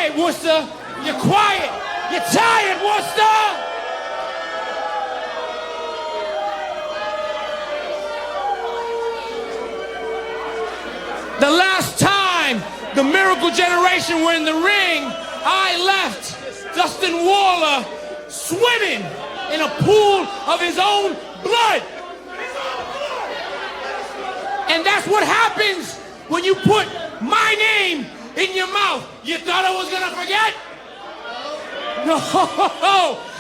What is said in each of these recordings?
right, Worcester. You're quiet. You're tired, Worcester. The last time the Miracle Generation were in the ring, I left Dustin Waller swimming in a pool of his own blood. And that's what happens when you put my name in your mouth. You thought I was gonna forget? No,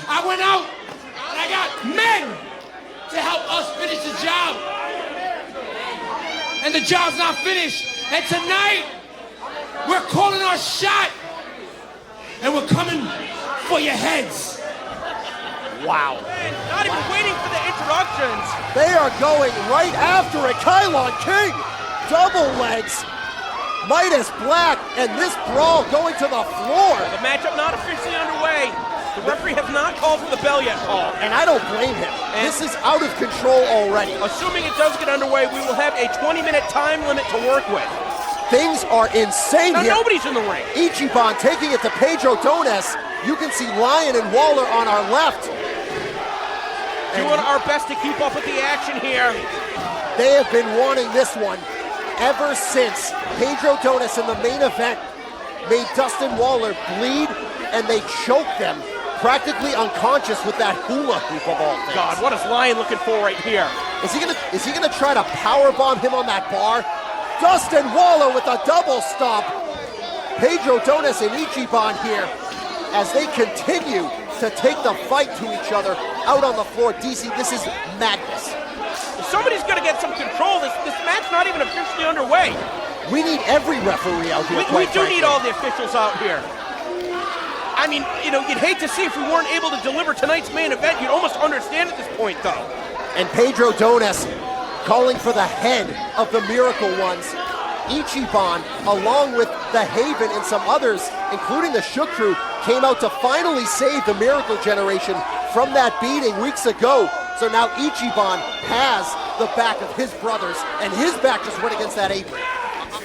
I went out and I got men to help us finish the job. And the job's not finished. And tonight, we're calling our shot. And we're coming for your heads. Wow. Man, not even waiting for the introductions. They are going right after it. Kylon King, double legs. Midas Black, and this brawl going to the floor. The matchup not officially underway. The referee has not called for the bell yet, Paul. And I don't blame him. This is out of control already. Assuming it does get underway, we will have a 20-minute time limit to work with. Things are insane now here. Nobody's in the ring. Ichiban taking it to Pedro Dones. You can see Lyon and Waller on our left. Doing our best to keep up with the action here. They have been wanting this one ever since Pedro Dones in the main event made Dustin Waller bleed, and they choked them practically unconscious with that hula hoop of all things. God, what is Lyon looking for right here? Is he gonna try to powerbomb him on that bar? Dustin Waller with a double stomp. Pedro Dones and Ichiban here as they continue to take the fight to each other out on the floor. DC, this is madness. Somebody's gonna get some control. This match's not even officially underway. We need every referee out here. We do need all the officials out here. I mean, you know, you'd hate to see if we weren't able to deliver tonight's main event. You'd almost understand at this point, though. And Pedro Dones calling for the head of the Miracle Ones. Ichiban, along with the Haven and some others, including the Shook Crew, came out to finally save the Miracle Generation from that beating weeks ago. So now Ichiban has the back of his brothers, and his back just went against that apron.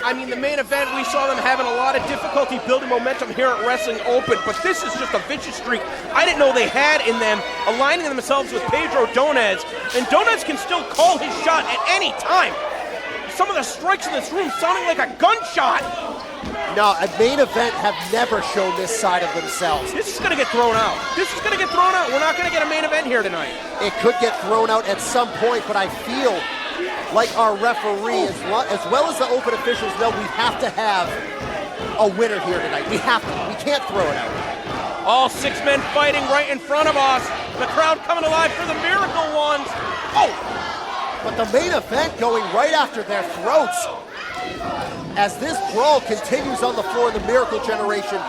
I mean, the main event, we saw them having a lot of difficulty building momentum here at Wrestling Open, but this is just a vicious streak I didn't know they had in them, aligning themselves with Pedro Dones, and Dones can still call his shot at any time. Some of the strikes in this room sounding like a gunshot. No, a main event have never shown this side of themselves. This is going to get thrown out. This is going to get thrown out. We're not going to get a main event here tonight. It could get thrown out at some point, but I feel like our referee, as well as the open officials, know we have to have a winner here tonight. We have to. We can't throw it out. All 6 men fighting right in front of us. The crowd coming alive for the Miracle Ones. Oh! But the main event going right after their throats. As this brawl continues on the floor, the Miracle Generation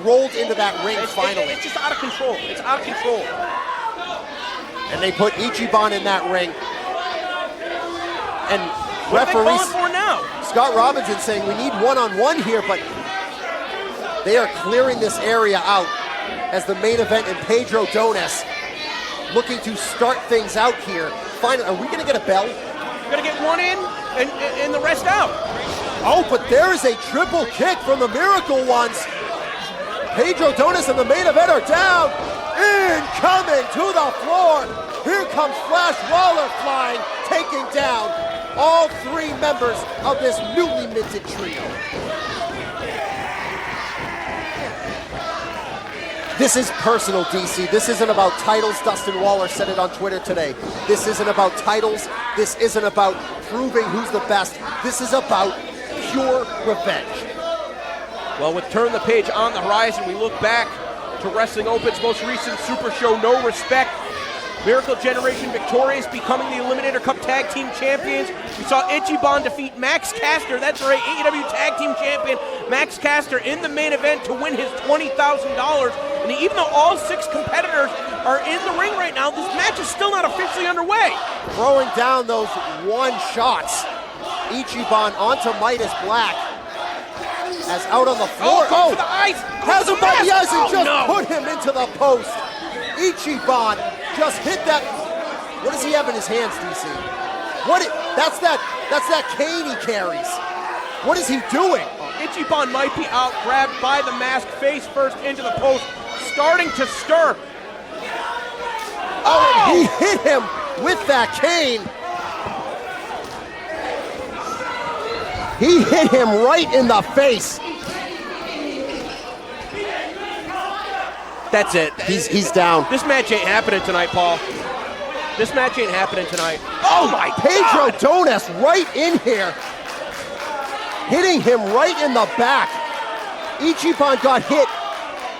rolled into that ring finally. It's just out of control. It's out of control. And they put Ichiban in that ring. And what are they referees, calling for now? Scott Robinson saying we need one-on-one here, but they are clearing this area out as the main event and Pedro Dones looking to start things out here. Finally, are we going to get a bell? We're going to get one in and the rest out. Oh, but there is a triple kick from the Miracle Ones. Pedro Dones and the main event are down. Incoming to the floor. Here comes Flash Waller flying, taking down all 3 members of this newly minted trio. This is personal, DC. This isn't about titles. Dustin Waller said it on Twitter today. This isn't about titles. This isn't about proving who's the best. This is about pure revenge. Well, with Turn the Page on the horizon, we look back to Wrestling Open's most recent Super Show, No Respect. Miracle Generation victorious, becoming the Eliminator Cup Tag Team Champions. We saw Ichiban defeat Max Caster, that's right, AEW Tag Team Champion Max Caster in the main event to win his $20,000. And even though all 6 competitors are in the ring right now, this match is still not officially underway. Throwing down those one-shots. Ichiban onto Midas Black. As out on the floor. Oh, for the eyes. Has him by the eyes and just no. put him into the post. Ichiban just hit that. What does he have in his hands, DC? That's that cane he carries. What is he doing? Ichiban might be out, grabbed by the mask, face first into the post, starting to stir. Oh, and he hit him with that cane. He hit him right in the face. That's it. He's down. This match ain't happening tonight, Paul. This match ain't happening tonight. Oh my Pedro God! Donas right in here, hitting him right in the back. Ichiban got hit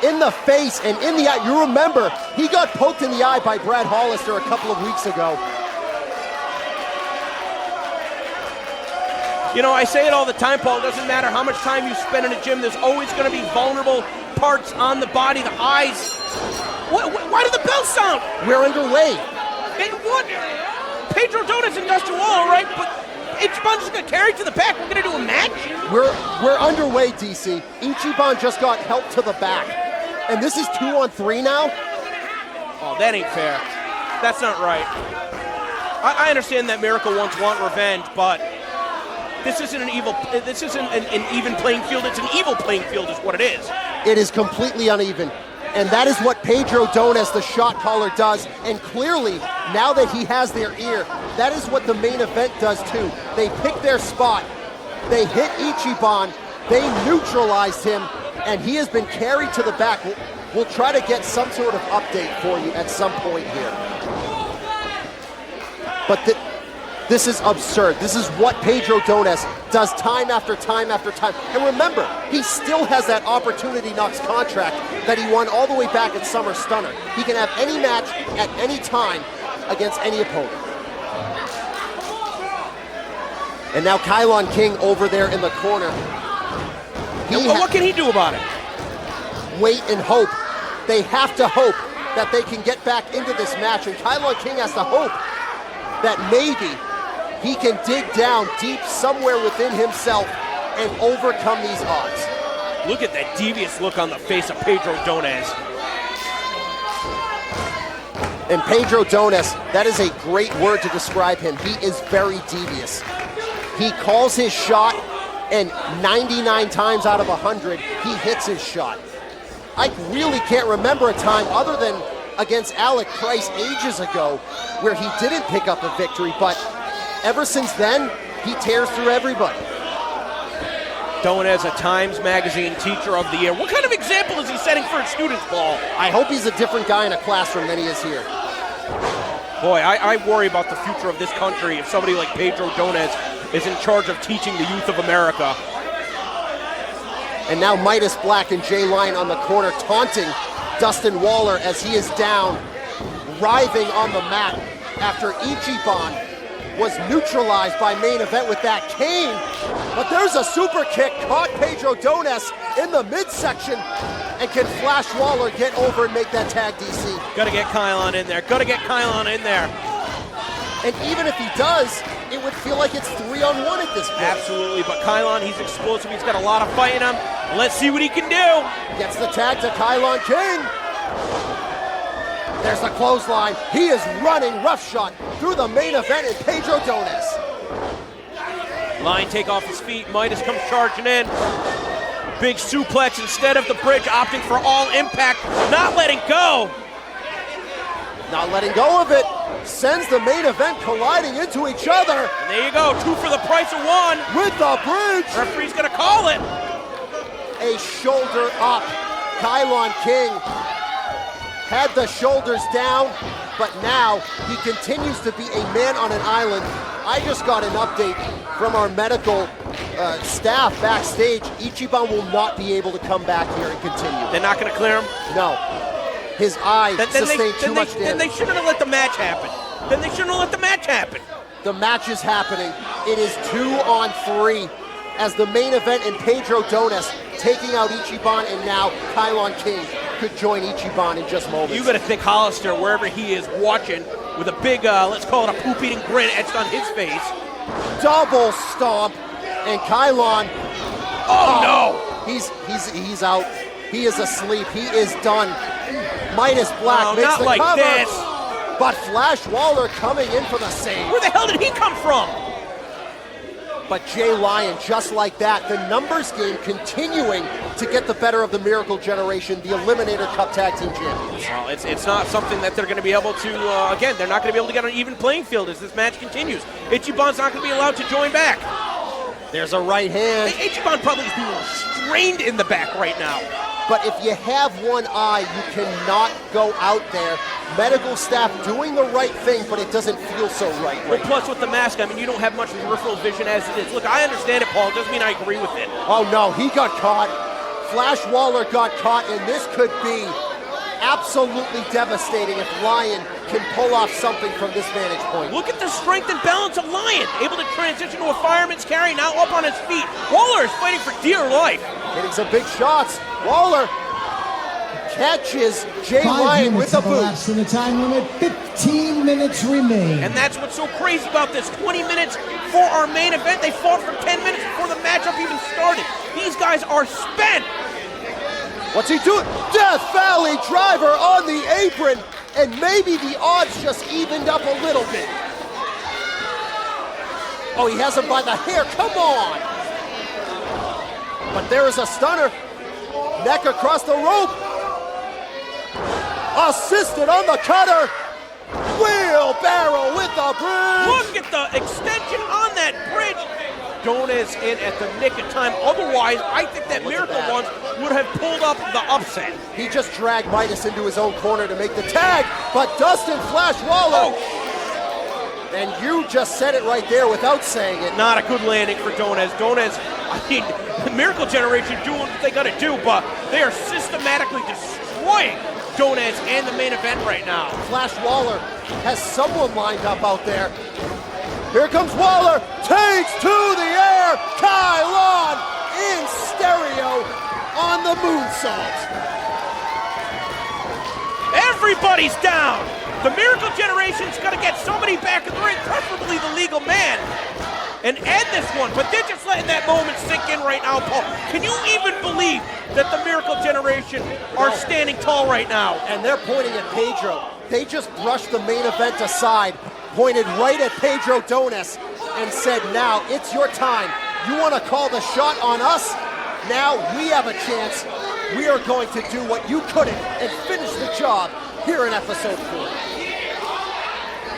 in the face and in the eye. You remember, he got poked in the eye by Brad Hollister a couple of weeks ago. You know, I say it all the time, Paul. It doesn't matter how much time you spend in a gym, there's always going to be vulnerable parts on the body, the eyes. Why did the bell sound? We're underway. And what? Pedro Donas and Dustin Wall, all right, but Ichiban's just going to carry to the back. We're going to do a match? We're underway, DC. Ichiban just got helped to the back. And this is 2-on-3 now? Oh, that ain't fair. That's not right. I understand that Miracle wants want revenge, but this isn't an even playing field. It's an evil playing field is what it is. It is completely uneven. And that is what Pedro Donas, the shot caller, does. And clearly, now that he has their ear, that is what the main event does too. They pick their spot. They hit Ichiban. They neutralized him. And he has been carried to the back. We'll try to get some sort of update for you at some point here. But this is absurd. This is what Pedro Donas does time after time after time. And remember, he still has that Opportunity Knocks contract that he won all the way back at Summer Stunner. He can have any match at any time against any opponent. And now Kylon King over there in the corner. What can he do about it? Wait and hope. They have to hope that they can get back into this match, and Kylon King has to hope that maybe he can dig down deep somewhere within himself and overcome these odds. Look at that devious look on the face of Pedro Donas. And Pedro Donas, that is a great word to describe him. He is very devious. He calls his shot, and 99 times out of 100, he hits his shot. I really can't remember a time other than against Alec Price ages ago where he didn't pick up a victory, but ever since then, he tears through everybody. Donas, a Times Magazine Teacher of the Year. What kind of example is he setting for his students, Paul? I hope he's a different guy in a classroom than he is here. Boy, I worry about the future of this country if somebody like Pedro Donas is in charge of teaching the youth of America. And now Midas Black and Jay Lyon on the corner taunting Dustin Waller as he is down, writhing on the mat after Ichiban was neutralized by Main Event with that cane. But there's a super kick, caught Pedro Donas in the midsection, and can Flash Waller get over and make that tag, DC? Gotta get Kylon in there, gotta get Kylon in there. And even if he does, it would feel like it's 3-on-1 at this point. Absolutely, but Kylon, he's explosive, he's got a lot of fight in him. Let's see what he can do. Gets the tag to Kylon King. There's the clothesline. He is running roughshod through the Main Event and Pedro Donas. Line take off his feet, Midas comes charging in. Big suplex instead of the bridge, opting for all impact, not letting go. Not letting go of it. Sends the Main Event colliding into each other. And there you go, 2 for the price of 1. With the bridge. Referee's gonna call it. A shoulder up. Kylon King had the shoulders down, but now he continues to be a man on an island. I just got an update from our medical staff backstage. Ichiban will not be able to come back here and continue. They're not gonna clear him? No. His eye sustained too much damage. Then they shouldn't have let the match happen. The match is happening. It is 2-on-3 as the Main Event and Pedro Donas taking out Ichiban, and now Kylon King could join Ichiban in just moments. You gotta think Hollister, wherever he is, watching with a big, let's call it a poop-eating grin etched on his face. Double stomp, and Kylon. Oh no! He's out. He is asleep. He is done. Midas Black makes not the like cover. this. But Flash Waller coming in for the save. Where the hell did he come from? But Jay Lyon, just like that, the numbers game continuing to get the better of the Miracle Generation, the Eliminator Cup Tag Team Champions. Well, it's not something that they're going to be able to, again, they're not going to be able to get on an even playing field as this match continues. Ichiban's not going to be allowed to join back. There's a right hand. Ichiban probably is being restrained in the back right now. But if you have one eye, you cannot go out there. Medical staff doing the right thing, but it doesn't feel so right. Well, plus with the mask, I mean, you don't have much peripheral vision as it is. Look, I understand it, Paul. It doesn't mean I agree with it. Oh, no, he got caught. Flash Waller got caught, and this could be absolutely devastating if Lyon can pull off something from this vantage point. Look at the strength and balance of Lyon. Able to transition to a fireman's carry, now up on his feet. Waller is fighting for dear life. Hitting some big shots. Waller catches Jay Lyon with a boot. In the time limit, 15 minutes remain. And that's what's so crazy about this. 20 minutes for our main event. They fought for 10 minutes before the matchup even started. These guys are spent. What's he doing? Death Valley driver on the apron. And maybe the odds just evened up a little bit. Oh, he has him by the hair. Come on. But there is a stunner. Neck across the rope. Assisted on the cutter. Wheelbarrow with the bridge. Look at the extension on that bridge. Dona's in at the nick of time. Otherwise, I think that Miracle Ones would have pulled up the upset. He just dragged Midas into his own corner to make the tag, but Dustin Flash Waller. Oh. And you just said it right there without saying it. Not a good landing for Donez. Donez, I mean, the Miracle Generation doing what they got to do, but they are systematically destroying Donez and the main event right now. Flash Waller has someone lined up out there. Here comes Waller, takes to the air, Kylon in stereo on the moonsault. Everybody's down. The Miracle Generation's got to get somebody back in the ring, preferably the legal man, and end this one. But they're just letting that moment sink in right now, Paul. Can you even believe that the Miracle Generation are standing tall right now? And they're pointing at Pedro. They just brushed the main event aside, pointed right at Pedro Donez, and said, now it's your time. You want to call the shot on us? Now we have a chance. We are going to do what you couldn't and finish the job here in episode 4.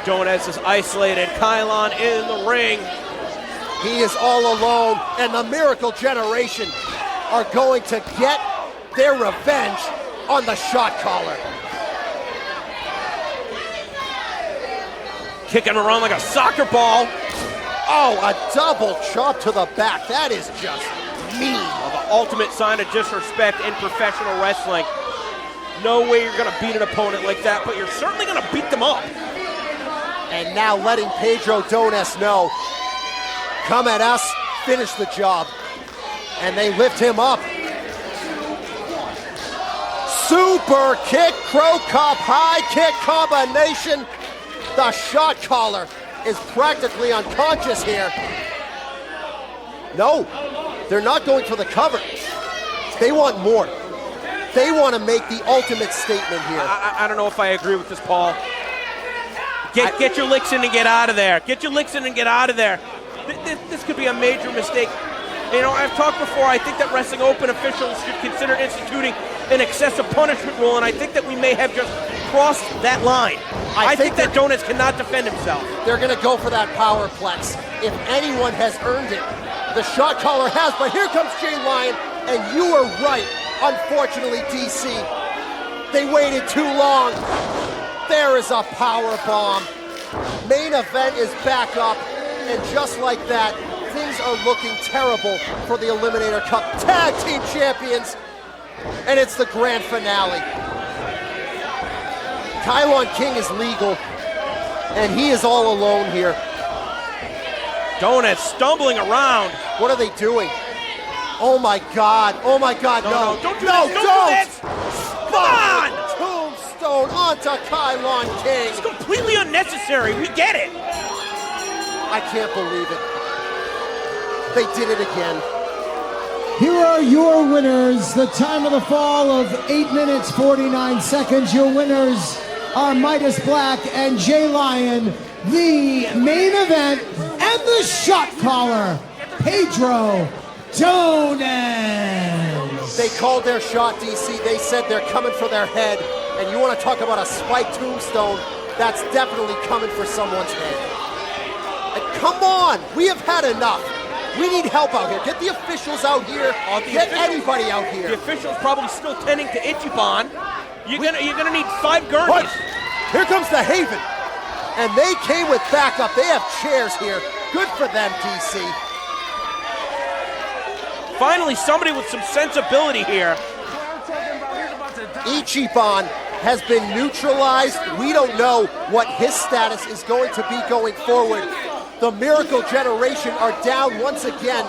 Donez is isolated. Kylon in the ring. He is all alone, and the Miracle Generation are going to get their revenge on the shot caller. Kicking around like a soccer ball. Oh, a double chop to the back. That is just mean. Well, the ultimate sign of disrespect in professional wrestling. No way you're going to beat an opponent like that, but you're certainly going to beat them up. And now letting Pedro Donez know, come at us, finish the job. And they lift him up. Super kick, Crow Cop high kick combination. The shot caller is practically unconscious here. No, they're not going for the cover. They want more. They want to make the ultimate statement here. I don't know if I agree with this, Paul. Get your licks in and get out of there. Get your licks in and get out of there. This could be a major mistake. You know, I've talked before, I think that Wrestling Open officials should consider instituting an excessive punishment rule, and I think that we may have just crossed that line. I think that Donez cannot defend himself. They're going to go for that powerplex. If anyone has earned it, the shot caller has, but here comes Jay Lyon, and you were right. Unfortunately, DC, they waited too long. There is a power bomb. Main event is back up, and just like that, things are looking terrible for the Eliminator Cup Tag Team Champions, and it's the grand finale. Kylon King is legal, and he is all alone here. Donez stumbling around. What are they doing? Oh my God, no. Don't do this. Come on! Tombstone onto Kylon King. It's completely unnecessary, we get it. I can't believe it. They did it again. Here are your winners. The time of the fall of 8 minutes, 49 seconds. Your winners are Midas Black and Jay Lyon. The main event and the shot caller Pedro Dones. They called their shot, DC. They said they're coming for their head. And you want to talk about a spiked tombstone, that's definitely coming for someone's head. And come on, we have had enough. We need help out here. Get the officials out here. Get anybody out here. The officials probably still tending to Ichiban. You're gonna need 5 gurneys. Here comes the Haven. And they came with backup. They have chairs here. Good for them, DC. Finally, somebody with some sensibility here. Ichiban has been neutralized. We don't know what his status is going to be going forward. The Miracle Generation are down once again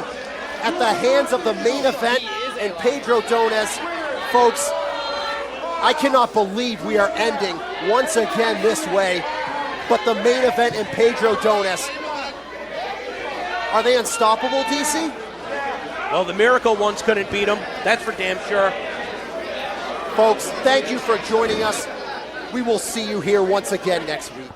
at the hands of the main event and Pedro Dones. Folks, I cannot believe we are ending once again this way. But the main event and Pedro Dones, are they unstoppable, DC? Well, the Miracle ones couldn't beat them. That's for damn sure. Folks, thank you for joining us. We will see you here once again next week.